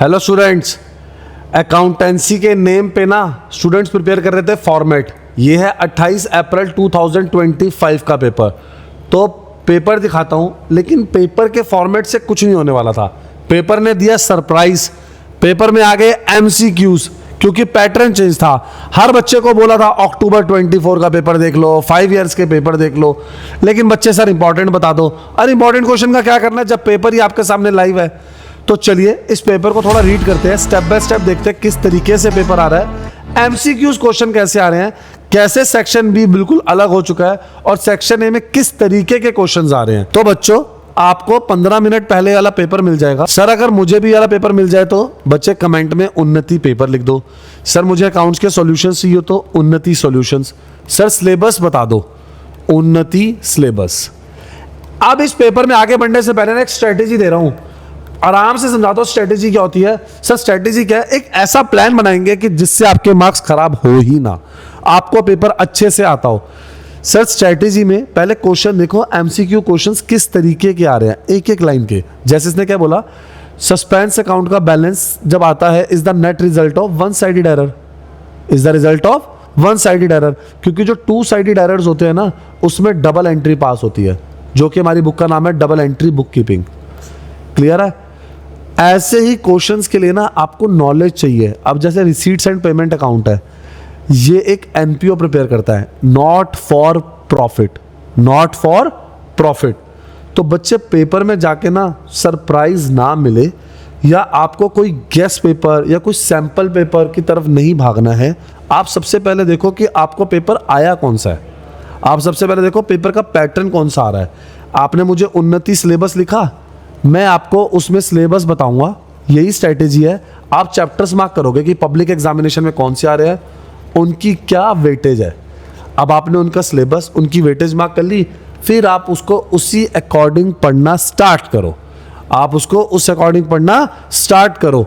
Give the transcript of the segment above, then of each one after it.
Hello students, accountancy के name पे ना स्टूडेंट्स प्रिपेयर कर रहे थे फॉर्मेट। ये है 28 अप्रैल 2025 का पेपर। तो पेपर दिखाता हूँ, लेकिन पेपर के फॉर्मेट से कुछ नहीं होने वाला था। पेपर ने दिया सरप्राइज। पेपर में आ गए MCQs, क्योंकि पैटर्न चेंज था। हर बच्चे को बोला था अक्टूबर 24 का पेपर देख लो, 5 इयर्स के पेपर देख लो, लेकिन बच्चे सर इंपॉर्टेंट बता दो। अरे इंपॉर्टेंट क्वेश्चन का क्या करना है जब पेपर ही आपके सामने लाइव है। तो चलिए इस पेपर को थोड़ा रीड करते हैं, स्टेप बाय स्टेप देखते हैं किस तरीके से पेपर आ रहा है, MCQs क्वेश्चन कैसे आ रहे हैं, कैसे सेक्शन बी बिल्कुल अलग हो चुका है और सेक्शन ए में किस तरीके के क्वेश्चंस आ रहे हैं। तो बच्चों, आपको 15 मिनट पहले वाला पेपर मिल जाएगा। सर अगर मुझे भी वाला पेपर मिल जाए तो बच्चे कमेंट में उन्नति पेपर लिख दो। सर मुझे अकाउंट्स के सॉल्यूशंस चाहिए तो उन्नति सॉल्यूशंस। सर सिलेबस बता दो, उन्नति सिलेबस। अब इस पेपर में आगे बढ़ने से पहले ना एक स्ट्रेटेजी दे रहा हूं, आराम से समझाता हूं स्ट्रेटेजी क्या होती है। सर स्ट्रेटेजी क्या है? एक ऐसा प्लान बनाएंगे कि जिससे आपके मार्क्स खराब हो ही ना, आपको पेपर अच्छे से आता हो। सर स्ट्रेटेजी में पहले क्वेश्चन देखो, MCQ क्वेश्चंस किस तरीके के आ रहे हैं, एक एक लाइन के। जैसे इसने क्या बोला, सस्पेंस अकाउंट का बैलेंस जब आता है is the net result of one sided error, is the result of one sided error. क्योंकि जो टू साइडेड एरर्स होते हैं ना, उसमें डबल एंट्री पास होती है, जो कि हमारी बुक का नाम है double entry book keeping. Clear है? ऐसे ही क्वेश्चंस के लिए ना आपको नॉलेज चाहिए। अब जैसे रिसीट्स एंड पेमेंट अकाउंट है, ये एक NPO प्रिपेयर करता है, not for profit, not for profit. तो बच्चे पेपर में जाके ना सरप्राइज ना मिले, या आपको कोई गेस्ट पेपर या कोई सैंपल पेपर की तरफ नहीं भागना है। आप सबसे पहले देखो कि आपको पेपर आया कौन सा है। आप सबसे पहले देखो पेपर का पैटर्न कौन सा आ रहा है। आपने मुझे उन्नति सिलेबस लिखा, मैं आपको उसमें सिलेबस बताऊंगा। यही स्ट्रेटेजी है। आप चैप्टर्स मार्क करोगे कि पब्लिक एग्जामिनेशन में कौन से आ रहे हैं, उनकी क्या वेटेज है। अब आपने उनका सिलेबस, उनकी वेटेज मार्क कर ली, फिर आप उसको उसी अकॉर्डिंग पढ़ना स्टार्ट करो। आप उसको उस अकॉर्डिंग पढ़ना स्टार्ट करो,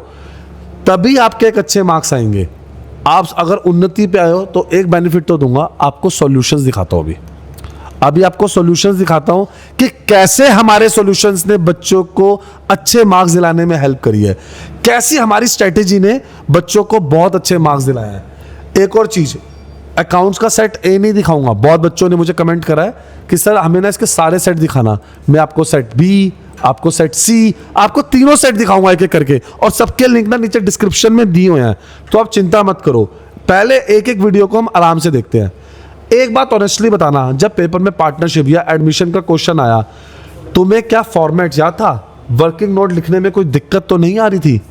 तभी आपके एक अच्छे मार्क्स आएंगे। आप अगर उन्नति पे आए हो तो एक बेनिफिट तो दूंगा, आपको सॉल्यूशंस दिखाता हूं। अभी आपको सॉल्यूशंस दिखाता हूं कि कैसे हमारे सॉल्यूशंस ने बच्चों को अच्छे मार्क्स दिलाने में हेल्प करी है, कैसी हमारी स्ट्रेटेजी ने बच्चों को बहुत अच्छे मार्क्स दिलाए हैं। एक और चीज, अकाउंट्स का सेट ए नहीं दिखाऊंगा। बहुत बच्चों ने मुझे कमेंट करा है कि सर हमें ना इसके सारे सेट दिखाना। मैं आपको सेट बी, आपको सेट सी, आपको तीनों सेट दिखाऊंगा एक एक करके, और सबके लिंक ना नीचे डिस्क्रिप्शन में दिए हुए हैं। तो आप चिंता मत करो, पहले एक एक वीडियो को हम आराम से देखते हैं। एक बात ऑनेस्टली बताना, जब पेपर में पार्टनरशिप या एडमिशन का क्वेश्चन आया, तुम्हें क्या फॉर्मेट याद था? वर्किंग नोट लिखने में कोई दिक्कत तो नहीं आ रही थी?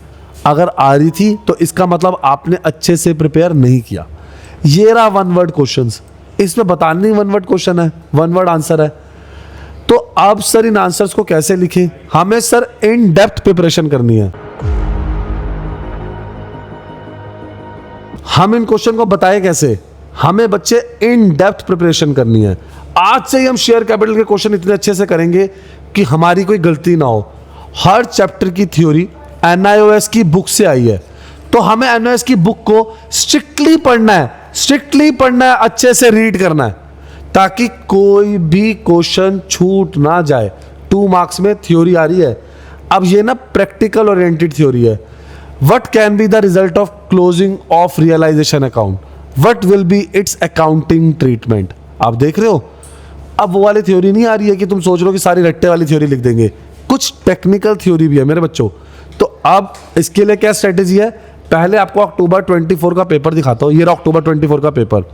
अगर आ रही थी तो इसका मतलब आपने अच्छे से प्रिपेयर नहीं किया। ये रहा वन वर्ड क्वेश्चंस, इसमें बताना नहीं वन वर्ड क्वेश्चन है, वन वर्ड आंसर है। तो अब सर इन आंसर्स को कैसे लिखें? हमें सर इन डेप्थ प्रिपरेशन करनी है। हम इन क्वेश्चन को बताए कैसे? हमें बच्चे इन डेप्थ प्रिपरेशन करनी है। आज से ही हम शेयर कैपिटल के क्वेश्चन इतने अच्छे से करेंगे कि हमारी कोई गलती ना हो। हर चैप्टर की थ्योरी NIOS की बुक से आई है, तो हमें NIOS की बुक को स्ट्रिक्टली पढ़ना है, स्ट्रिक्टली पढ़ना है, अच्छे से रीड करना है, ताकि कोई भी क्वेश्चन छूट ना जाए। 2 मार्क्स में थ्योरी आ रही है। अब ये ना प्रैक्टिकल ओरिएंटेड थ्योरी है। What can be the result of closing of realisation account, what will be its accounting treatment. आप देख रहे हो, अब वो वाली थ्योरी नहीं आ रही है कि तुम सोच लो कि सारी रट्टे वाली थ्योरी लिख देंगे, कुछ टेक्निकल थ्योरी भी है मेरे बच्चों। तो अब इसके लिए क्या स्ट्रेटेजी है? पहले आपको अक्टूबर 24 का पेपर दिखाता हूं। ये रहा अक्टूबर 24 का पेपर,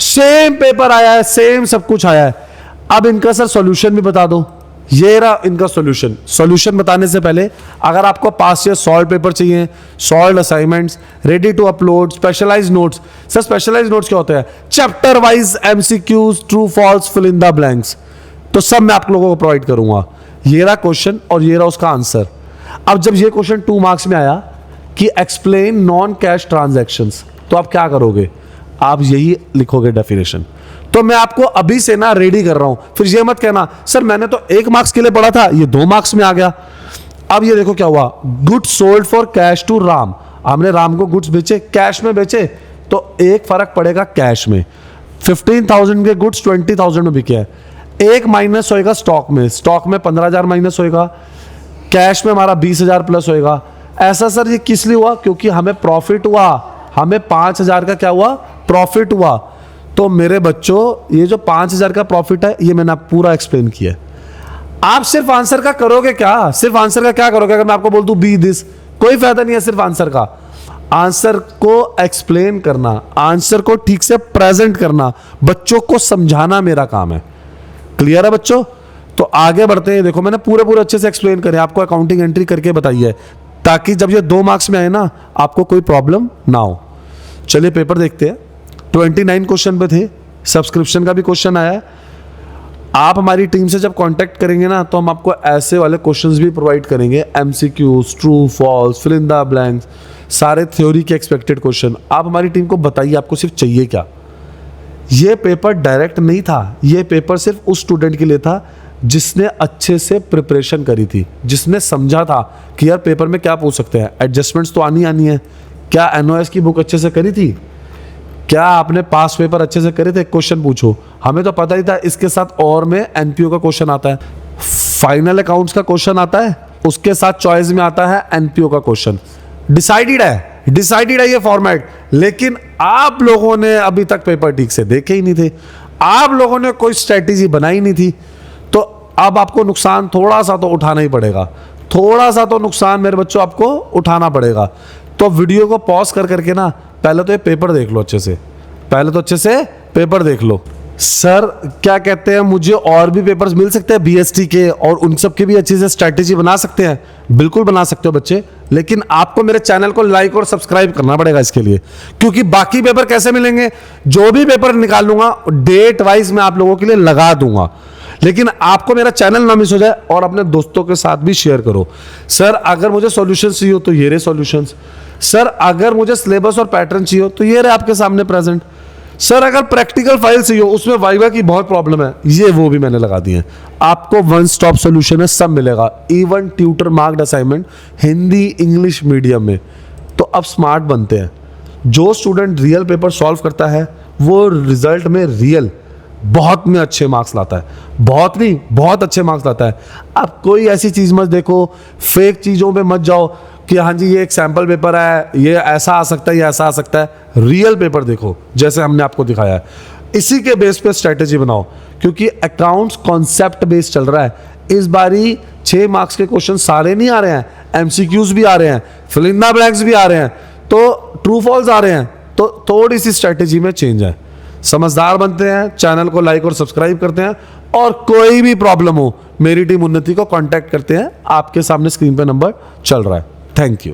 सेम पेपर आया है, सेम सब कुछ आया है। अब इनका सर सॉल्यूशन भी बता दो। ये रहा इनका सॉल्यूशन। सॉल्यूशन बताने से पहले, अगर आपको पास ईयर सॉल्व पेपर चाहिए, solve assignments ready to upload, specialised notes. Sir specialised notes क्या होते हैं? Chapter wise MCQs, true false, fill in the blanks. तो सब मैं आप लोगों को प्रोवाइड करूंगा। ये रहा क्वेश्चन और ये रहा उसका आंसर। अब जब ये क्वेश्चन 2 मार्क्स में आया कि एक्सप्लेन नॉन कैश ट्रांजैक्शंस, तो आप क्या करोगे? आप यही लिखोगे डेफिनेशन। तो मैं आपको अभी से ना रेडी कर रहा हूं, फिर ये मत कहना सर मैंने तो 1 मार्क्स के लिए पढ़ा था, ये 2 मार्क्स में आ गया। अब ये देखो क्या हुआ, goods sold for cash to Ram. हमने राम को गुड्स बेचे, कैश में बेचे, तो एक फर्क पड़ेगा कैश में। 15,000 के गुड्स 20,000 में बिके हैं। एक माइनस होएगा स्टॉक में, स्टॉक में 15,000 माइनस होएगा, कैश में हमारा 20,000 प्लस होएगा। ऐसा सर ये किस लिए हुआ? क्योंकि हमें प्रॉफिट हुआ, हमें 5,000 का क्या हुआ? प्रॉफिट हुआ। तो मेरे बच्चों ये जो 5,000 का प्रॉफिट है ये मैंने पूरा एक्सप्लेन किया है। आप सिर्फ आंसर का करोगे क्या? सिर्फ आंसर का क्या करोगे? अगर मैं आपको बोल दूं बी दिस, कोई फायदा नहीं है सिर्फ आंसर का। आंसर को एक्सप्लेन करना, आंसर को ठीक से प्रेजेंट करना, बच्चों को समझाना मेरा काम है। क्लियर है बच्चों? तो आगे बढ़ते हैं। देखो मैंने पूरे अच्छे से एक्सप्लेन करे, आपको अकाउंटिंग एंट्री करके बताई है, ताकि जब ये 2 मार्क्स में आए ना आपको कोई प्रॉब्लम ना हो। चलिए पेपर देखते हैं। 29 क्वेश्चन पे थे, सब्सक्रिप्शन का भी क्वेश्चन आया है। आप हमारी टीम से जब कांटेक्ट करेंगे ना तो हम आपको ऐसे वाले क्वेश्चंस भी प्रोवाइड करेंगे, MCQs, true false, fill in the blanks, सारे थ्योरी के एक्सपेक्टेड क्वेश्चन। आप हमारी टीम को बताइए आपको सिर्फ चाहिए क्या। ये पेपर डायरेक्ट नहीं था, ये पेपर सिर्फ उस स्टूडेंट के लिए था जिसने अच्छे से प्रिपरेशन करी थी, जिसने समझा था कि यार पेपर में क्या पूछ सकते हैं। एडजस्टमेंट्स तो आनी है। क्या एनओएस की बुक अच्छे से करी थी? क्या आपने पास पेपर अच्छे से करे थे? क्वेश्चन पूछो। हमें तो पता ही था इसके साथ और में एनपीओ का क्वेश्चन आता है, फाइनल अकाउंट्स का क्वेश्चन आता है, उसके साथ चॉइस में आता है एनपीओ का क्वेश्चन। डिसाइडेड है ये फॉर्मेट। लेकिन आप लोगों ने अभी तक पेपर ठीक से देखे ही नहीं थे, आप लोगों ने कोई स्ट्रेटेजी बनाई नहीं थी। तो अब आपको नुकसान थोड़ा सा तो उठाना ही पड़ेगा, थोड़ा सा तो नुकसान मेरे बच्चों आपको उठाना पड़ेगा। तो वीडियो को पॉज कर करके ना पहले तो ये पेपर देख लो अच्छे से, पहले तो अच्छे से पेपर देख लो। सर क्या कहते हैं, मुझे और भी पेपर्स मिल सकते हैं बीएसटी के, और उन सब के भी अच्छी से स्ट्रैटेजी बना सकते हैं? बिल्कुल बना सकते हो बच्चे, लेकिन आपको मेरे चैनल को लाइक और सब्सक्राइब करना पड़ेगा इसके लिए। क्योंकि बाकी पेपर कैसे मिलेंगे? जो भी पेपर निकाल लूंगा डेट वाइज मैं आप लोगों के लिए लगा दूंगा, लेकिन आपको मेरा चैनल ना मिस हो जाए, और अपने दोस्तों के साथ भी शेयर करो। सर अगर मुझे सॉल्यूशन चाहिए हो तो ये रहे सॉल्यूशंस। सर अगर मुझे सिलेबस और पैटर्न चाहिए हो तो ये रहे आपके सामने प्रेजेंट। सर अगर प्रैक्टिकल फाइल चाहिए हो, उसमें वाइवा की बहुत प्रॉब्लम है, ये वो भी मैंने लगा दिए हैं। आपको वन स्टॉप सॉल्यूशन है, सब मिलेगा, even tutor marked assignment Hindi English medium में। तो अब स्मार्ट बनते हैं। जो स्टूडेंट रियल पेपर सॉल्व करता है वो रिजल्ट में रियल बहुत में अच्छे मार्क्स लाता है, बहुत नहीं बहुत अच्छे मार्क्स लाता है। आप कोई ऐसी चीज मत देखो, फेक चीजों पे मत जाओ कि हाँ जी ये एक सैंपल पेपर है, ये ऐसा आ सकता है, ये ऐसा आ सकता है। रियल पेपर देखो जैसे हमने आपको दिखाया है, इसी के बेस पे स्ट्रेटेजी बनाओ। क्योंकि अकाउंट्स कॉन्सेप्ट बेस्ड चल रहा है। इस बारी 6 मार्क्स के क्वेश्चन सारे नहीं आ रहे हैं, एमसीक्यूज भी आ रहे हैं, फिल इन द ब्लैंक्स भी आ रहे हैं, तो ट्रू फॉल्स आ रहे हैं। तो थोड़ी सी स्ट्रेटेजी में चेंज है। समझदार बनते हैं, चैनल को लाइक और सब्सक्राइब करते हैं, और कोई भी प्रॉब्लम हो मेरी टीम उन्नति को कांटेक्ट करते हैं। आपके सामने स्क्रीन पे नंबर चल रहा है। Thank you.